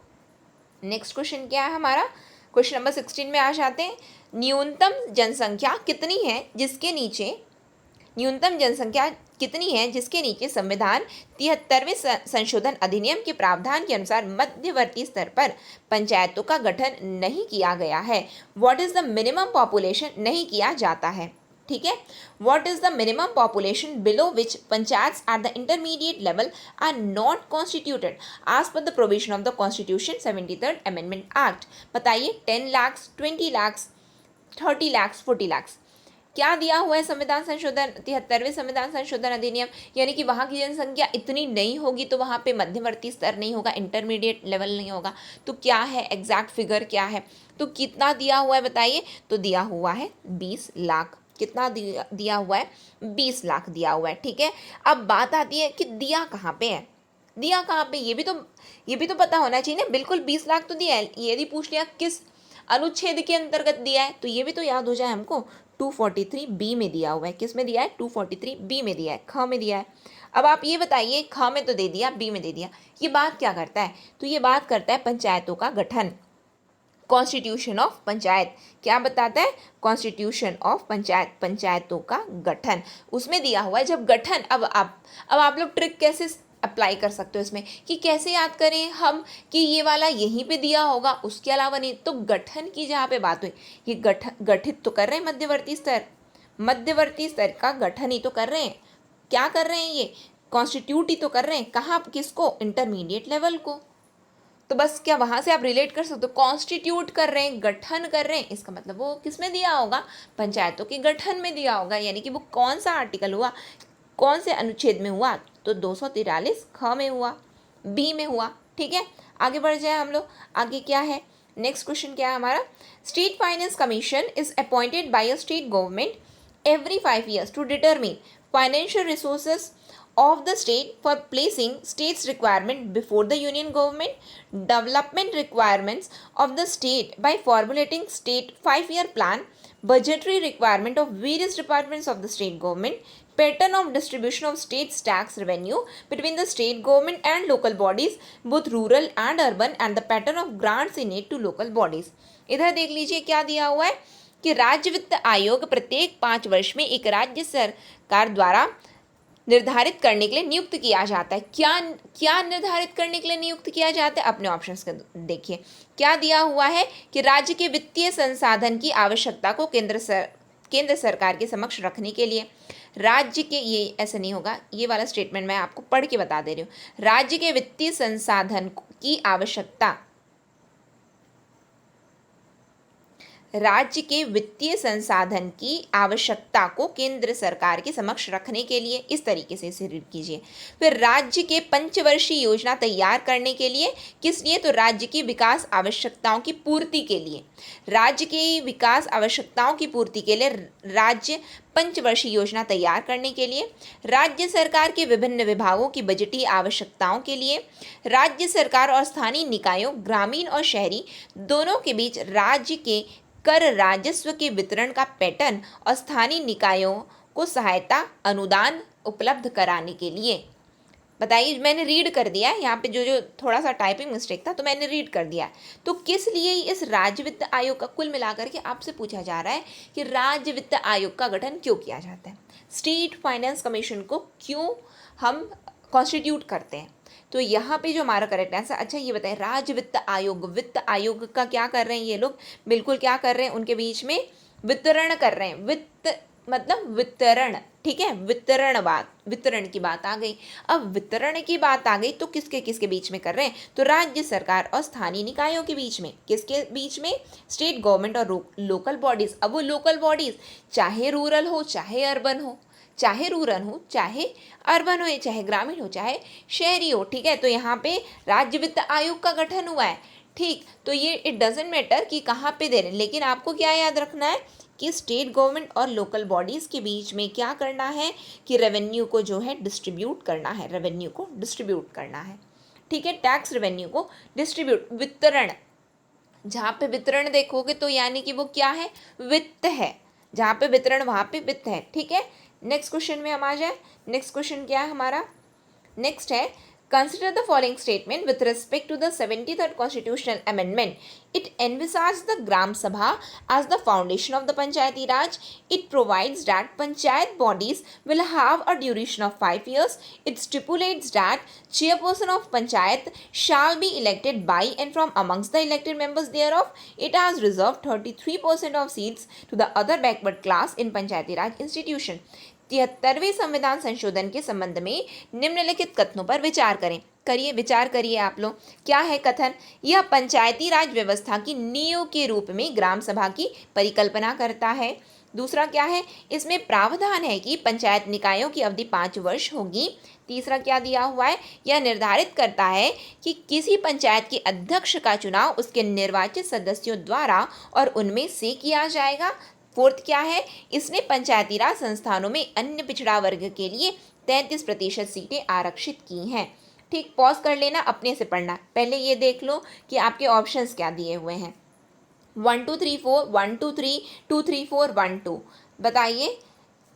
नेक्स्ट क्वेश्चन क्या है हमारा। क्वेश्चन नंबर 16 में आ जाते हैं। न्यूनतम जनसंख्या कितनी है जिसके नीचे, न्यूनतम जनसंख्या कितनी है जिसके नीचे संविधान 73वें संशोधन अधिनियम के प्रावधान के अनुसार मध्यवर्ती स्तर पर पंचायतों का गठन नहीं किया गया है? What is the minimum population नहीं किया जाता है? ठीक है, what is the minimum population below which panchayats at the intermediate level are not constituted as per the provision of the constitution 73rd amendment act? बताइए, 10 लाख, 20 लाख, 30 लाख, 40 लाख। क्या दिया हुआ है संविधान संशोधन 73वें संविधान संशोधन अधिनियम, यानी कि वहाँ की जनसंख्या इतनी नहीं होगी तो वहाँ पे मध्यवर्ती स्तर नहीं होगा, इंटरमीडिएट लेवल नहीं होगा। तो क्या है एग्जैक्ट फिगर क्या है, तो कितना दिया हुआ है बताइए? तो दिया हुआ है 20 लाख। कितना दिया हुआ है? 20 लाख दिया हुआ है। ठीक है, अब बात आती है कि दिया कहाँ पे है, दिया कहाँ पे, ये भी तो पता होना चाहिए ना। बिल्कुल 20 लाख तो दिया है, यदि पूछ लिया किस अनुच्छेद के अंतर्गत दिया है तो ये भी तो याद हो जाए हमको। 243B में दिया हुआ है। किस में दिया है? 243B में दिया है, ख में दिया है। अब आप ये बताइए, ख में तो दे दिया, बी में दे दिया, ये बात क्या करता है? तो ये बात करता है पंचायतों का गठन, कॉन्स्टिट्यूशन ऑफ पंचायत। क्या बताता है? कॉन्स्टिट्यूशन ऑफ पंचायत, पंचायतों का गठन, उसमें दिया हुआ है जब गठन। अब आप लोग ट्रिक कैसे अप्लाई कर सकते हो इसमें, कि कैसे याद करें हम कि ये वाला यहीं पे दिया होगा, उसके अलावा नहीं। तो गठन की जहाँ पे बात हुई, ये गठित तो कर रहे हैं मध्यवर्ती स्तर, मध्यवर्ती स्तर का गठन ही तो कर रहे हैं। क्या कर रहे हैं? ये कॉन्स्टिट्यूट ही तो कर रहे हैं। कहाँ, किसको? इंटरमीडिएट लेवल को। तो बस क्या वहाँ से आप रिलेट कर सकते हो, कॉन्स्टिट्यूट कर रहे हैं, गठन कर रहे हैं, इसका मतलब वो किस में दिया होगा? पंचायतों के गठन में दिया होगा। यानी कि वो कौन सा आर्टिकल हुआ, कौन से अनुच्छेद में हुआ? तो 243 ख में हुआ, बी में हुआ। ठीक है, आगे बढ़ जाए हम लोग। आगे क्या है, नेक्स्ट क्वेश्चन क्या है हमारा। State finance commission is appointed by a state government every 5 years to determine financial resources of the state for placing state's requirement before the union government, development requirements of the state by formulating state 5-year plan, budgetary requirement of various departments of the state government, pattern of distribution of state's tax revenue between the state government and local bodies both rural and urban, and the pattern of grants in aid to local bodies। इधर देख लीजिए क्या दिया हुआ है कि राज्य वित्त आयोग प्रत्येक 5 वर्ष में एक राज्य सरकार द्वारा निर्धारित करने के लिए नियुक्त किया जाता है। क्या निर्धारित करने के लिए नियुक्त किया जाता है? अपने ऑप्शंस का देखिए, क्या दिया हुआ है कि राज्य के वित्तीय संसाधन की आवश्यकता को केंद्र सरकार के समक्ष रखने के लिए, राज्य के, ये ऐसा नहीं होगा, ये वाला स्टेटमेंट मैं आपको पढ़ के बता दे रही हूँ। राज्य के वित्तीय संसाधन की आवश्यकता, राज्य के वित्तीय संसाधन की आवश्यकता को केंद्र सरकार के समक्ष रखने के लिए, इस तरीके से इसे रीड कीजिए। फिर राज्य के पंचवर्षीय योजना तैयार करने के लिए, किस लिए? तो राज्य की विकास आवश्यकताओं की पूर्ति के लिए, राज्य की विकास आवश्यकताओं की पूर्ति के लिए राज्य पंचवर्षीय योजना तैयार करने के लिए, राज्य सरकार के विभिन्न विभागों की बजटीय आवश्यकताओं के लिए, राज्य सरकार और स्थानीय निकायों, ग्रामीण और शहरी दोनों के बीच राज्य के कर राजस्व के वितरण का पैटर्न और स्थानीय निकायों को सहायता अनुदान उपलब्ध कराने के लिए। बताइए, मैंने रीड कर दिया है यहाँ पे, जो जो थोड़ा सा टाइपिंग मिस्टेक था तो मैंने रीड कर दिया है। तो किस लिए इस राज्य वित्त आयोग का, कुल मिलाकर के आपसे पूछा जा रहा है कि राज्य वित्त आयोग का गठन क्यों किया जाता है, स्टेट फाइनेंस कमीशन को क्यों हम कॉन्स्टिट्यूट करते हैं। तो यहाँ पे जो हमारा करेक्ट आंसर, अच्छा ये बताएं, राज्य वित्त आयोग का क्या कर रहे हैं ये लोग, बिल्कुल क्या कर रहे हैं, उनके बीच में वितरण कर रहे हैं, वित्त मतलब वितरण, ठीक है, वितरण की बात आ गई। अब वितरण की बात आ गई तो किसके किसके बीच में कर रहे हैं, तो राज्य सरकार और स्थानीय निकायों के बीच में, किसके बीच में, स्टेट गवर्नमेंट और लोकल बॉडीज। अब वो लोकल बॉडीज चाहे रूरल हो चाहे अर्बन हो, चाहे रूरल हो चाहे अर्बन हो, चाहे ग्रामीण हो चाहे शहरी हो, ठीक है। तो यहाँ पे राज्य वित्त आयोग का गठन हुआ है, ठीक। तो ये इट डजेंट मैटर कि कहाँ पे दे रहे हैं, लेकिन आपको क्या याद रखना है कि स्टेट गवर्नमेंट और लोकल बॉडीज़ के बीच में क्या करना है कि रेवेन्यू को जो है डिस्ट्रीब्यूट करना है, रेवेन्यू को डिस्ट्रीब्यूट करना है, ठीक है, टैक्स रेवेन्यू को डिस्ट्रीब्यूट। वितरण, जहाँ पे वितरण देखोगे तो यानी कि वो क्या है, वित्त है, जहाँ पे वितरण वहाँ पे वित्त है, ठीक है। नेक्स्ट क्वेश्चन में हम आ जाए। नेक्स्ट क्वेश्चन क्या है हमारा, नेक्स्ट है, consider the following statement with respect to the 73rd constitutional amendment. It envisages the Gram Sabha as the foundation of the Panchayati Raj. It provides that Panchayat bodies will have a duration of 5 years. It stipulates that chairperson of Panchayat shall be elected by and from amongst the elected members thereof. It has reserved 33% of seats to the other backward class in Panchayati Raj institution. 73वें संविधान संशोधन के संबंध में निम्नलिखित कथनों पर विचार करें। करिए, विचार करिए आप लोग। क्या है कथन, यह पंचायती राज व्यवस्था की नींव के रूप में ग्राम सभा की परिकल्पना करता है। दूसरा क्या है, इसमें प्रावधान है कि पंचायत निकायों की अवधि 5 वर्ष होगी। तीसरा क्या दिया हुआ है, यह निर्धारित करता है कि किसी पंचायत के अध्यक्ष का चुनाव उसके निर्वाचित सदस्यों द्वारा और उनमें से किया जाएगा। फोर्थ क्या है, इसने पंचायती राज संस्थानों में अन्य पिछड़ा वर्ग के लिए 33% सीटें आरक्षित की हैं। ठीक, पॉज कर लेना, अपने से पढ़ना। पहले ये देख लो कि आपके ऑप्शंस क्या दिए हुए हैं, 1 2 3 4, 1 2 3, 2 3 4, 1 2, बताइए।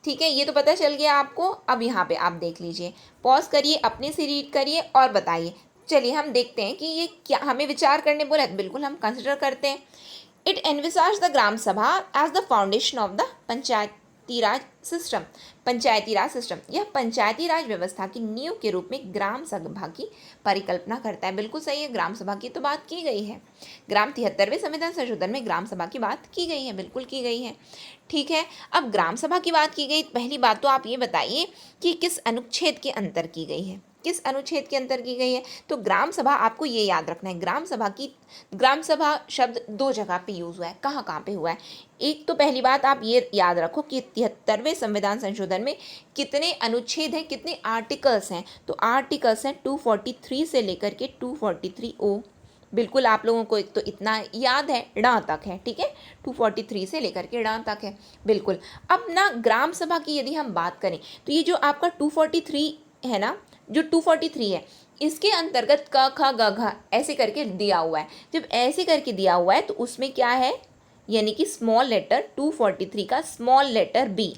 ठीक है, ये तो पता चल गया आपको। अब यहाँ पे आप देख लीजिए, पॉज करिए, अपने से रीड करिए और बताइए। चलिए हम देखते हैं कि ये क्या हमें विचार करने बोला है, बिल्कुल हम कंसिडर करते हैं। It envisages the Gram Sabha as the foundation of the Panchayati Raj system. Panchayati Raj system, यह पंचायती राज व्यवस्था की नींव के रूप में ग्राम सभा की परिकल्पना करता है। बिल्कुल सही है, ग्राम सभा की तो बात की गई है। 73वें संविधान संशोधन में ग्राम सभा की बात की गई है, बिल्कुल की गई है। ठीक है, अब ग्राम सभा की बात की गई, पहली बात तो आप ये बताइए कि किस अनुच्छेद के अंतर की गई है, किस अनुच्छेद के अंतर की गई है। तो ग्राम सभा, आपको ये याद रखना है, ग्राम सभा शब्द 2 जगह पे यूज हुआ है। कहाँ कहाँ पे हुआ है, एक तो पहली बात आप ये याद रखो कि 73वें संविधान संशोधन में कितने अनुच्छेद हैं, कितने आर्टिकल्स हैं। तो आर्टिकल्स हैं 243 से लेकर के 243O। बिल्कुल आप लोगों को तो इतना याद है, ड़ तक है, ठीक है, 243 से लेकर के ड़ तक है, बिल्कुल। अब ना ग्राम सभा की यदि हम बात करें तो ये जो आपका 243 है ना, जो 243 है, इसके अंतर्गत क ख ग घ ऐसे करके दिया हुआ है। जब ऐसे करके दिया हुआ है तो उसमें क्या है, यानी कि स्मॉल लेटर 243 का small letter B,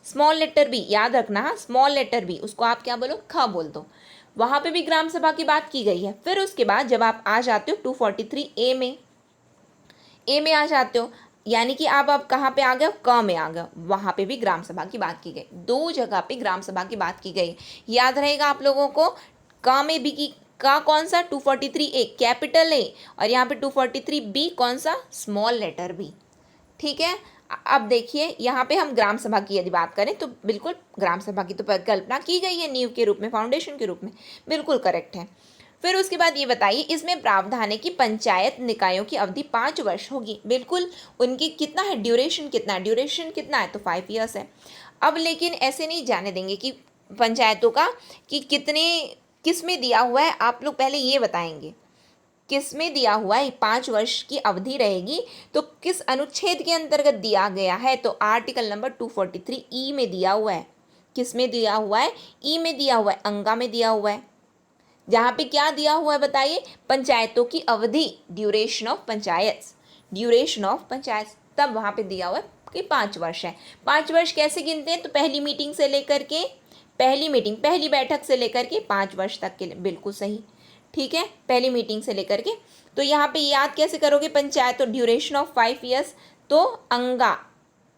small letter B याद रखना, हाँ, स्मॉल लेटर बी, उसको आप क्या बोलो, ख बोल दो। वहाँ पे भी ग्राम सभा की बात की गई है। फिर उसके बाद जब आप आ जाते हो 243A में, ए में आ जाते हो, यानी कि आप कहाँ पे आ गए, क में आ गए, वहाँ पे भी ग्राम सभा की बात की गई। 2 जगह पे ग्राम सभा की बात की गई, याद रहेगा आप लोगों को। क में भी की, का कौन सा, 243A कैपिटल ए, और यहाँ पे 243B कौन सा, स्मॉल लेटर बी। ठीक है, अब देखिए यहाँ पे हम ग्राम सभा की यदि बात करें तो बिल्कुल ग्राम सभा की तो कल्पना की गई है नींव के रूप में, फाउंडेशन के रूप में, बिल्कुल करेक्ट है। फिर उसके बाद ये बताइए, इसमें प्रावधान है कि पंचायत निकायों की अवधि 5 वर्ष होगी। बिल्कुल, उनकी कितना है, ड्यूरेशन कितना है, ड्यूरेशन कितना है, तो 5 ईयर्स है। अब लेकिन ऐसे नहीं जाने देंगे कि पंचायतों का कि कितने किस में दिया हुआ है, आप लोग पहले ये बताएंगे किस में दिया हुआ है, 5 वर्ष की अवधि रहेगी, तो किस अनुच्छेद के अंतर्गत दिया गया है, तो आर्टिकल नंबर 243E में दिया हुआ है। किस में दिया हुआ है, ई में दिया हुआ है, अंगा में दिया हुआ है। जहाँ पे क्या दिया हुआ है बताइए, पंचायतों की अवधि, duration of panchayat, duration of panchayat, तब वहाँ पे दिया हुआ है कि 5 वर्ष है। 5 वर्ष कैसे गिनते हैं, तो पहली मीटिंग से लेकर के पहली मीटिंग, पहली बैठक से लेकर के 5 वर्ष तक के लिए, बिल्कुल सही। ठीक है, पहली मीटिंग से लेकर के। तो यहाँ पे याद कैसे करोगे पंचायत, तो ड्यूरेशन ऑफ 5 ईयर्स, तो अंगा,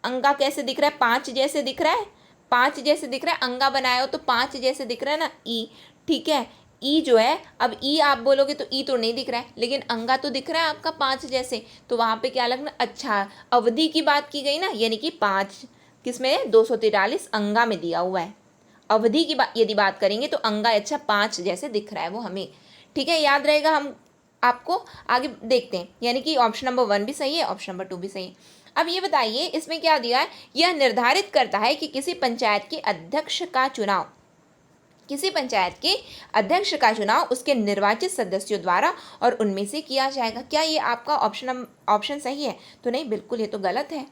अंगा कैसे दिख रहा है, 5 जैसे दिख रहा है, 5 जैसे दिख रहा है, अंगा बनाया हो तो 5 जैसे दिख रहा है ना, ई। ठीक है, ई जो है, अब ई आप बोलोगे तो ई तो नहीं दिख रहा है, लेकिन अंगा तो दिख रहा है आपका 5 जैसे, तो वहाँ पे क्या लगना, अच्छा अवधि की बात की गई ना, यानी कि 5 किसमें, 243 अंगा में दिया हुआ है। अवधि की बात यदि बात करेंगे तो अंगा अच्छा 5 जैसे दिख रहा है वो हमें। ठीक है, याद रहेगा। हम आपको आगे देखते हैं, यानी कि ऑप्शन नंबर 1 भी सही है, ऑप्शन नंबर 2 भी सही है। अब ये बताइए इसमें क्या दिया है, यह निर्धारित करता है कि किसी पंचायत के अध्यक्ष का चुनाव, किसी पंचायत के अध्यक्ष का चुनाव उसके निर्वाचित सदस्यों द्वारा और उनमें से किया जाएगा। क्या ये आपका ऑप्शन सही है, तो नहीं, बिल्कुल ये तो गलत है।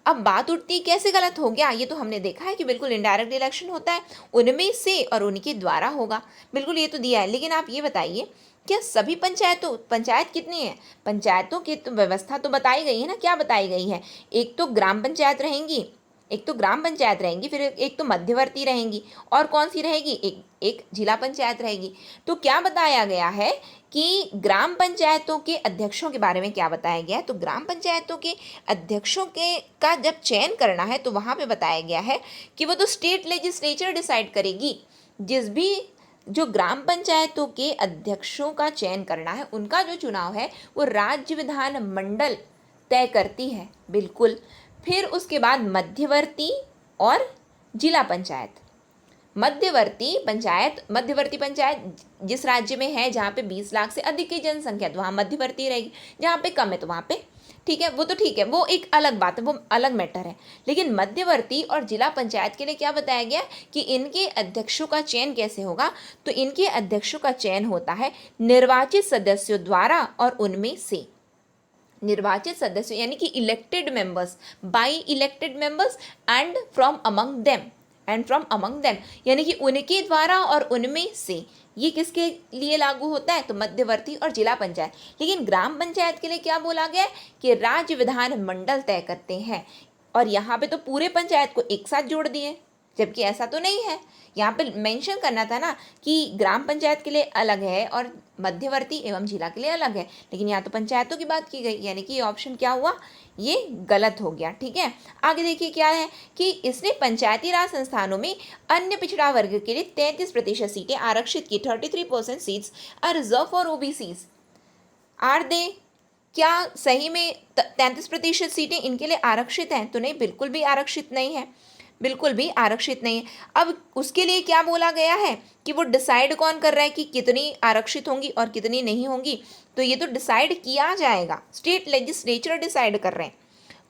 अब बात उठती है कैसे गलत हो गया, ये तो हमने देखा है कि बिल्कुल इनडायरेक्ट इलेक्शन होता है, उनमें से और उनके द्वारा होगा, बिल्कुल ये तो दिया है। लेकिन आप ये बताइए क्या सभी पंचायतों, पंचायत कितनी है, पंचायतों की तो व्यवस्था तो बताई गई है ना, क्या बताई गई है, एक तो ग्राम पंचायत रहेंगी, एक तो ग्राम पंचायत रहेंगी, फिर एक तो मध्यवर्ती रहेंगी, और कौन सी रहेगी, एक जिला पंचायत रहेगी। तो क्या बताया गया है कि ग्राम पंचायतों के अध्यक्षों के बारे में क्या बताया गया है, तो ग्राम पंचायतों के अध्यक्षों के का जब चयन करना है तो वहाँ पे बताया गया है कि वो तो स्टेट लेजिस्लेचर डिसाइड करेगी। जिस भी जो ग्राम पंचायतों के अध्यक्षों का चयन करना है, उनका जो चुनाव है वो राज्य विधान मंडल तय करती है, बिल्कुल। फिर उसके बाद मध्यवर्ती और जिला पंचायत। मध्यवर्ती पंचायत जिस राज्य में है जहाँ पे 20 लाख से अधिक की जनसंख्या, तो वहाँ मध्यवर्ती रहेगी, जहाँ पे कम है तो वहाँ पे, ठीक है, वो तो ठीक है, वो एक अलग बात है, वो अलग मैटर है। लेकिन मध्यवर्ती और जिला पंचायत के लिए क्या बताया गया कि इनके अध्यक्षों का चयन कैसे होगा, तो इनके अध्यक्षों का चयन होता है निर्वाचित सदस्यों द्वारा और उनमें से, निर्वाचित सदस्यों यानी कि elected members, by elected members and from among them, यानी कि उनके द्वारा और उनमें से। ये किसके लिए लागू होता है, तो मध्यवर्ती और जिला पंचायत। लेकिन ग्राम पंचायत के लिए क्या बोला गया है कि राज्य विधान मंडल तय करते हैं, और यहाँ पे तो पूरे पंचायत को एक साथ जोड़ दिए, जबकि ऐसा तो नहीं है। यहाँ पे मेंशन करना था ना कि ग्राम पंचायत के लिए अलग है और मध्यवर्ती एवं जिला के लिए अलग है, लेकिन यहाँ तो पंचायतों की बात की गई, यानी कि ये ऑप्शन क्या हुआ, ये गलत हो गया। ठीक है, आगे देखिए क्या है कि इसने पंचायती राज संस्थानों में अन्य पिछड़ा वर्ग के लिए 33% सीटें आरक्षित की, 33% seats are reserve for OBCs. Are they, क्या सही में 33% सीटें इनके लिए आरक्षित हैं, तो नहीं, बिल्कुल भी आरक्षित नहीं है, बिल्कुल भी आरक्षित नहीं है। अब उसके लिए क्या बोला गया है कि वो डिसाइड कौन कर रहा है कि कितनी आरक्षित होंगी और कितनी नहीं होंगी, तो ये तो डिसाइड किया जाएगा, स्टेट लेजिस्लेचर डिसाइड कर रहे हैं।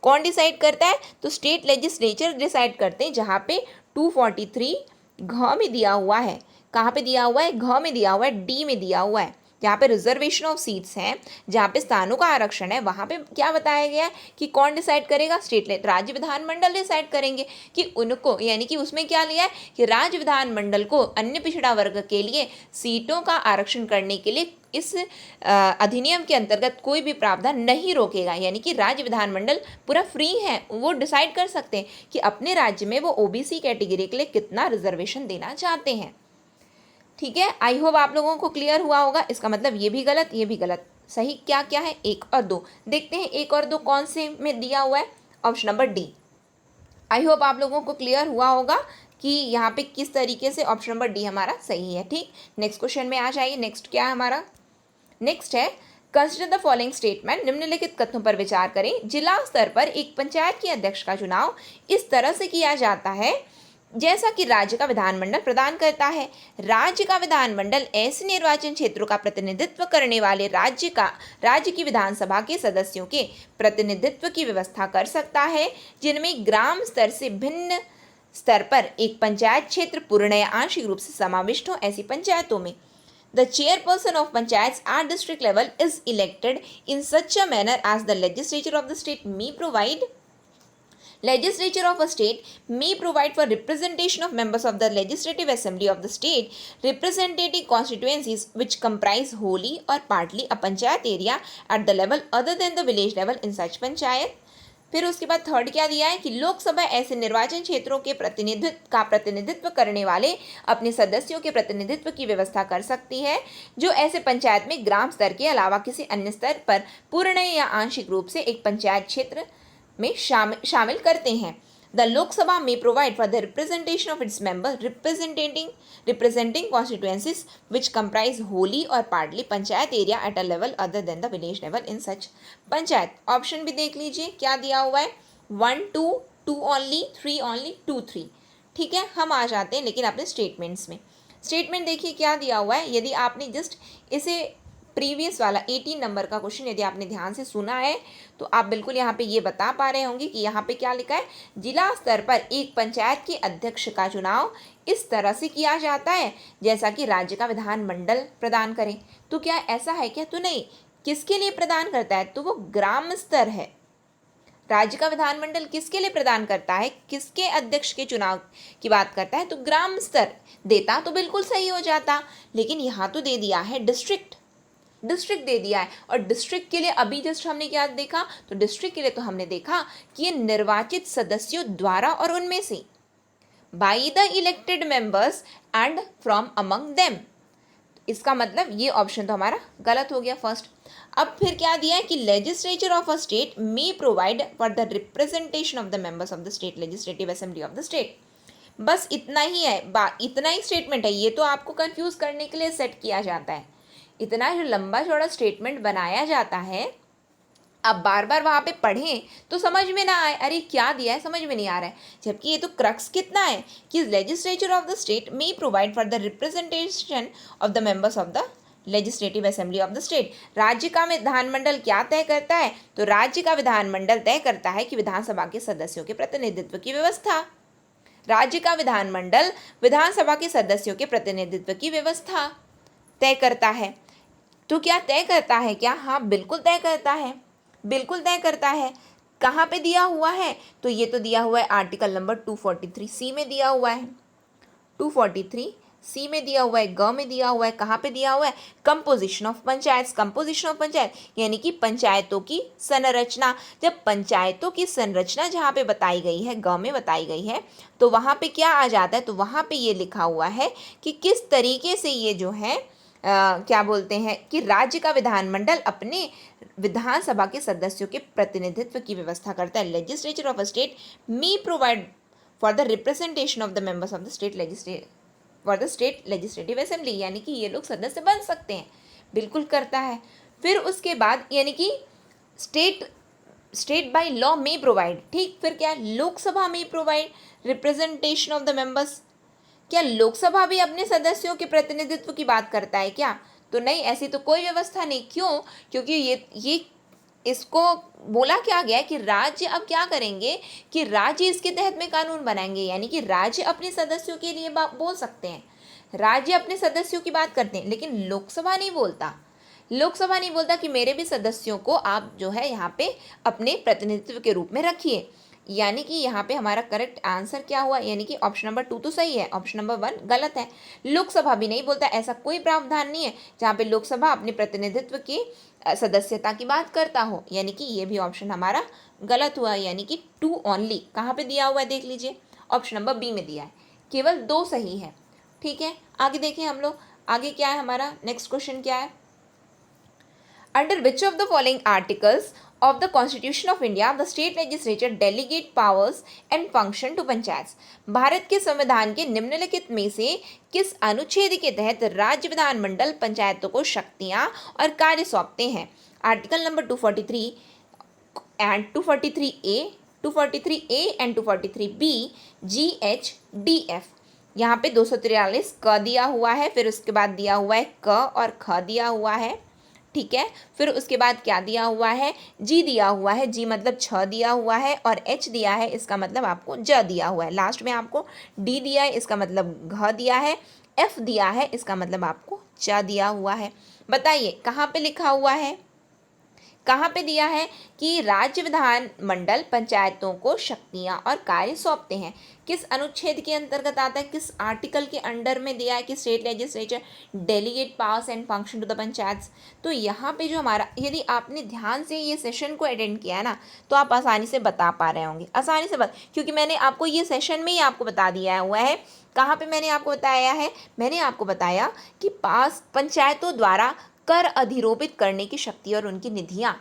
कौन डिसाइड करता है, तो स्टेट लेजिस्लेचर डिसाइड करते हैं, जहाँ पे 243 घ में दिया हुआ है, कहाँ पे दिया हुआ है, घ में दिया हुआ है, डी में दिया हुआ है, जहाँ पे रिजर्वेशन ऑफ सीट्स हैं, जहाँ पे स्थानों का आरक्षण है, वहाँ पे क्या बताया गया है कि कौन डिसाइड करेगा, राज्य विधानमंडल डिसाइड करेंगे कि उनको, यानी कि उसमें क्या लिया है कि राज्य विधानमंडल को अन्य पिछड़ा वर्ग के लिए सीटों का आरक्षण करने के लिए इस अधिनियम के अंतर्गत कोई भी प्रावधान नहीं रोकेगा, यानी कि राज्य विधानमंडल पूरा फ्री है, वो डिसाइड कर सकते हैं कि अपने राज्य में वो ओबीसी कैटेगरी के लिए कितना रिजर्वेशन देना चाहते हैं। ठीक है, आई होप आप लोगों को क्लियर हुआ होगा। इसका मतलब ये भी गलत, ये भी गलत, सही क्या क्या है, 1 और 2। देखते हैं 1 और 2 कौन से में दिया हुआ है, option number D. I hope आप लोगों को क्लियर हुआ होगा कि यहाँ पे किस तरीके से ऑप्शन नंबर डी हमारा सही है। ठीक, नेक्स्ट क्वेश्चन में आ जाइए। नेक्स्ट क्या है हमारा, नेक्स्ट है कंसिडर द फॉलोइंग स्टेटमेंट, निम्नलिखित कथनों पर विचार करें। जिला स्तर पर एक पंचायत के अध्यक्ष का चुनाव इस तरह से किया जाता है जैसा कि राज्य का विधानमंडल प्रदान करता है। राज्य का विधानमंडल ऐसे निर्वाचन क्षेत्रों का प्रतिनिधित्व करने वाले राज्य की विधानसभा के सदस्यों के प्रतिनिधित्व की व्यवस्था कर सकता है, जिनमें ग्राम स्तर से भिन्न स्तर पर एक पंचायत क्षेत्र पूर्ण या आंशिक रूप से समाविष्ट हो। ऐसी पंचायतों में the chairperson of panchayats at district level is elected in such a manner as the legislature of a state may provide for representation of members of the legislative assembly of the state representing constituencies which comprise wholly or partly a panchayat area at the level other than the village level in such panchayat फिर उसके बाद थर्ड क्या दिया है कि लोकसभा ऐसे निर्वाचन क्षेत्रों के प्रतिनिधित्व करने वाले अपने सदस्यों के प्रतिनिधित्व की व्यवस्था कर सकती है जो ऐसे पंचायत में ग्राम स्तर के अलावा किसी अन्य स्तर पर पूर्ण या आंशिक रूप से एक पंचायत क्षेत्र में शामिल करते हैं। The Lok Sabha may provide for the representation of its members representing constituencies which comprise wholly or partly panchayat area at a level other than the village level in such panchayat. Option भी देख लीजिए क्या दिया हुआ है, 1 2 2 ओनली, 3 ओनली, 2 3। ठीक है, हम आ जाते हैं लेकिन अपने स्टेटमेंट्स में। स्टेटमेंट देखिए क्या दिया हुआ है। यदि आपने जस्ट इसे प्रीवियस वाला 18 नंबर का क्वेश्चन यदि आपने ध्यान से सुना है तो आप बिल्कुल यहाँ पे ये बता पा रहे होंगे कि यहाँ पे क्या लिखा है, जिला स्तर पर एक पंचायत के अध्यक्ष का चुनाव इस तरह से किया जाता है जैसा कि राज्य का विधानमंडल प्रदान करे। तो क्या ऐसा है क्या? तो नहीं। किसके लिए प्रदान करता है? तो वो ग्राम स्तर है। राज्य का विधानमंडल किसके लिए प्रदान करता है, किसके अध्यक्ष के चुनाव की बात करता है? तो ग्राम स्तर। देता तो बिल्कुल सही हो जाता, लेकिन यहाँ तो दे दिया है डिस्ट्रिक्ट दे दिया है। और डिस्ट्रिक्ट के लिए अभी जस्ट हमने क्या देखा, तो डिस्ट्रिक्ट के लिए तो हमने देखा कि ये निर्वाचित सदस्यों द्वारा और उनमें से by the elected members and from among them. इसका मतलब ये ऑप्शन तो हमारा गलत हो गया फर्स्ट। अब फिर क्या दिया है कि legislature of a state may provide for the representation of the members of the state legislative assembly of the state. बस इतना ही है, इतना ही स्टेटमेंट है। ये तो आपको कंफ्यूज करने के लिए सेट किया जाता है। इतना जो लंबा चौड़ा स्टेटमेंट बनाया जाता है, अब बार बार वहाँ पे पढ़ें तो समझ में ना आए, अरे क्या दिया है समझ में नहीं आ रहा है। जबकि ये तो क्रक्स कितना है कि legislature of the state may provide for the representation of the members of the legislative assembly of the state. राज्य का विधानमंडल क्या तय करता है? तो राज्य का विधानमंडल तय करता है कि विधानसभा के सदस्यों के प्रतिनिधित्व की व्यवस्था। राज्य का विधानमंडल विधानसभा के सदस्यों के प्रतिनिधित्व की व्यवस्था तय करता है। तो क्या तय करता है क्या? हाँ बिल्कुल तय करता है, बिल्कुल तय करता है। कहाँ पे दिया हुआ है? तो ये तो दिया हुआ है आर्टिकल नंबर 243C में दिया हुआ है, 243C में दिया हुआ है, ग में दिया हुआ है। कहाँ पे दिया हुआ है? Composition of panchayat. Composition of panchayat यानी कि पंचायतों की संरचना। जब पंचायतों की संरचना जहाँ पे बताई गई है, ग में बताई गई है, तो वहाँ पे क्या आ जाता है? तो वहाँ पे ये लिखा हुआ है कि किस तरीके से ये जो है क्या बोलते हैं कि राज्य का विधानमंडल अपने विधानसभा के सदस्यों के प्रतिनिधित्व की व्यवस्था करता है। Legislature of a state may provide for the representation of the members of the state legislative assembly, यानी कि ये लोग सदस्य बन सकते हैं, बिल्कुल करता है। फिर उसके बाद यानी कि state by law may provide. ठीक, फिर क्या? लोकसभा में provide representation of the members. क्या लोकसभा भी अपने सदस्यों के प्रतिनिधित्व की बात करता है क्या? तो नहीं, ऐसी तो कोई व्यवस्था नहीं। क्यों? क्योंकि ये इसको बोला क्या गया है कि राज्य अब क्या करेंगे कि राज्य इसके तहत में कानून बनाएंगे, यानी कि राज्य अपने सदस्यों के लिए बोल सकते हैं, राज्य अपने सदस्यों की बात करते हैं, लेकिन लोकसभा नहीं बोलता। लोकसभा नहीं बोलता कि मेरे भी सदस्यों को आप जो है यहाँ पे अपने प्रतिनिधित्व के रूप में रखिए। यानी कि यहाँ पे हमारा करेक्ट आंसर क्या हुआ? यानी कि ऑप्शन नंबर 2 तो सही है, ऑप्शन नंबर 1 गलत है। लोकसभा भी नहीं बोलता, ऐसा कोई प्रावधान नहीं है जहाँ पे लोकसभा अपने प्रतिनिधित्व की सदस्यता की बात करता हो। यानी कि ये भी ऑप्शन हमारा गलत हुआ, यानी कि 2 ओनली। कहाँ पे दिया हुआ है देख लीजिए, ऑप्शन नंबर बी में दिया है, केवल 2 सही है। ठीक है, आगे देखें हम लोग, आगे क्या है हमारा नेक्स्ट क्वेश्चन क्या है? Under which of the following articles of the Constitution of India, the state legislature delegate powers and function to panchayat. Bharat के संविधान के निम्नलिखित में से किस अनुच्छेद के तहत राज्य विधानमंडल पंचायतों को शक्तियां और कार्य सौंपते हैं? Article number 243 and 243A, 243A and 243B, GH, DF। यहाँ पे 243 क दिया हुआ है, फिर उसके बाद दिया हुआ है क और ख दिया हुआ है। ठीक है, फिर उसके बाद क्या दिया हुआ है? जी दिया हुआ है, जी मतलब 6 दिया हुआ है, और एच दिया है, इसका मतलब आपको ज दिया हुआ है। लास्ट में आपको डी दिया है, इसका मतलब घ दिया है। एफ दिया है, इसका मतलब आपको च दिया हुआ है। बताइए कहाँ पे लिखा हुआ है? कहाँ पे दिया है कि राज्य विधानमंडल पंचायतों को शक्तियाँ और कार्य सौंपते हैं। किस अनुच्छेद के अंतर्गत आता है, किस आर्टिकल के अंडर में दिया है कि state legislature delegate powers and function to the panchayat. तो यहाँ पे जो हमारा, यदि आपने ध्यान से ये सेशन को अटेंड किया है ना, तो आप आसानी से बता पा रहे होंगे, आसानी से क्योंकि मैंने आपको ये सेशन में ही आपको बता दिया हुआ है। कहाँ पे मैंने आपको बताया है, मैंने आपको बताया कि पंचायतों द्वारा कर अधिरोपित करने की शक्ति और उनकी निधियाँ,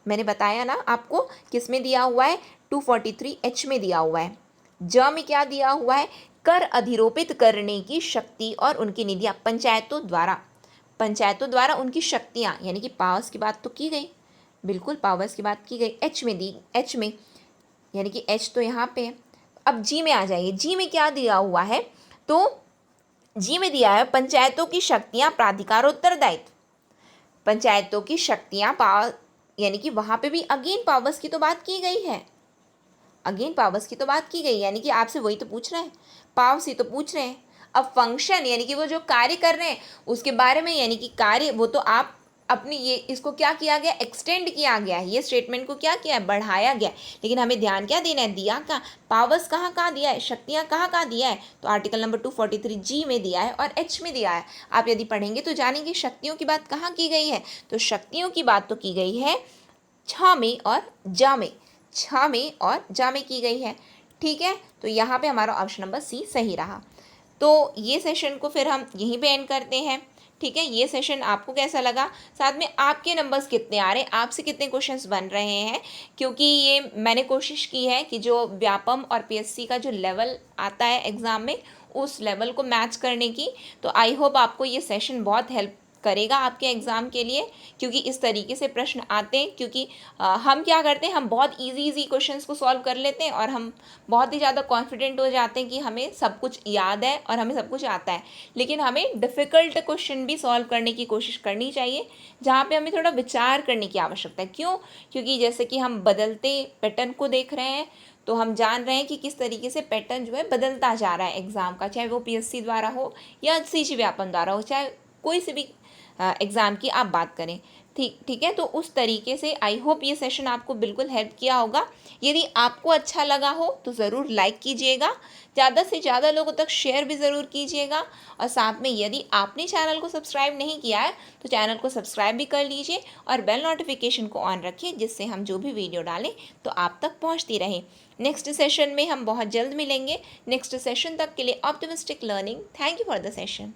मैंने बताया ना आपको, किस में दिया हुआ है, 243H में दिया हुआ है। ज में क्या दिया हुआ है, कर अधिरोपित करने की शक्ति और उनकी निधियाँ पंचायतों द्वारा उनकी शक्तियाँ, यानी कि पावर्स की बात तो की गई, बिल्कुल पावर्स की बात की गई। एच में यानी कि एच तो यहाँ पे है। अब जी में आ जाइए, जी में क्या दिया हुआ है, तो जी में दिया है पंचायतों की शक्तियाँ, प्राधिकार, उत्तरदायित्व। पंचायतों की शक्तियाँ पावर, यानी कि वहाँ पे भी अगेन पावर्स की तो बात की गई है, अगेन पावर्स की तो बात की गई, यानी कि आपसे वही तो पूछ रहे हैं, पावर्स ही तो पूछ रहे हैं। अब फंक्शन यानी कि वो जो कार्य कर रहे हैं उसके बारे में, यानी कि कार्य वो तो आप अपनी ये इसको क्या किया गया, एक्सटेंड किया गया है, ये स्टेटमेंट को क्या किया है, बढ़ाया गया। लेकिन हमें ध्यान क्या देना है, दिया का पावर्स कहाँ कहाँ दिया है, शक्तियाँ कहाँ कहाँ दिया है, तो आर्टिकल नंबर 243G में दिया है और H में दिया है। आप यदि पढ़ेंगे तो जानेंगे शक्तियों की बात कहाँ की गई है। तो शक्तियों की बात तो की गई है छ में और जा में, छ में और जा में की गई है। ठीक है, तो यहाँ पे हमारा ऑप्शन नंबर सी सही रहा। तो ये सेशन को फिर हम यहीं पे एंड करते हैं। ठीक है, ये सेशन आपको कैसा लगा, साथ में आपके नंबर्स कितने आ रहे हैं, आपसे कितने क्वेश्चंस बन रहे हैं, क्योंकि ये मैंने कोशिश की है कि जो व्यापम और पीएससी का जो लेवल आता है एग्ज़ाम में उस लेवल को मैच करने की। तो आई होप आपको ये सेशन बहुत हेल्प करेगा आपके एग्ज़ाम के लिए, क्योंकि इस तरीके से प्रश्न आते हैं। क्योंकि हम क्या करते हैं, हम बहुत इजी क्वेश्चंस को सॉल्व कर लेते हैं और हम बहुत ही ज़्यादा कॉन्फिडेंट हो जाते हैं कि हमें सब कुछ याद है और हमें सब कुछ आता है। लेकिन हमें डिफ़िकल्ट क्वेश्चन भी सॉल्व करने की कोशिश करनी चाहिए, जहाँ पे हमें थोड़ा विचार करने की आवश्यकता है। क्यों? क्योंकि जैसे कि हम बदलते पैटर्न को देख रहे हैं, तो हम जान रहे हैं कि किस तरीके से पैटर्न जो है बदलता जा रहा है एग्ज़ाम का, चाहे वो पीएससी द्वारा हो या सीजी व्यापम द्वारा हो, चाहे कोई से भी एग्ज़ाम की आप बात करें। ठीक है, तो उस तरीके से आई होप ये सेशन आपको बिल्कुल हेल्प किया होगा। यदि आपको अच्छा लगा हो तो ज़रूर लाइक कीजिएगा, ज़्यादा से ज़्यादा लोगों तक शेयर भी ज़रूर कीजिएगा, और साथ में यदि आपने चैनल को सब्सक्राइब नहीं किया है तो चैनल को सब्सक्राइब भी कर लीजिए और बेल नोटिफिकेशन को ऑन रखिए, जिससे हम जो भी वीडियो डालें तो आप तक पहुँचती रहे। नेक्स्ट सेशन में हम बहुत जल्द मिलेंगे। नेक्स्ट सेशन तक के लिए optimistic learning. Thank you for the session.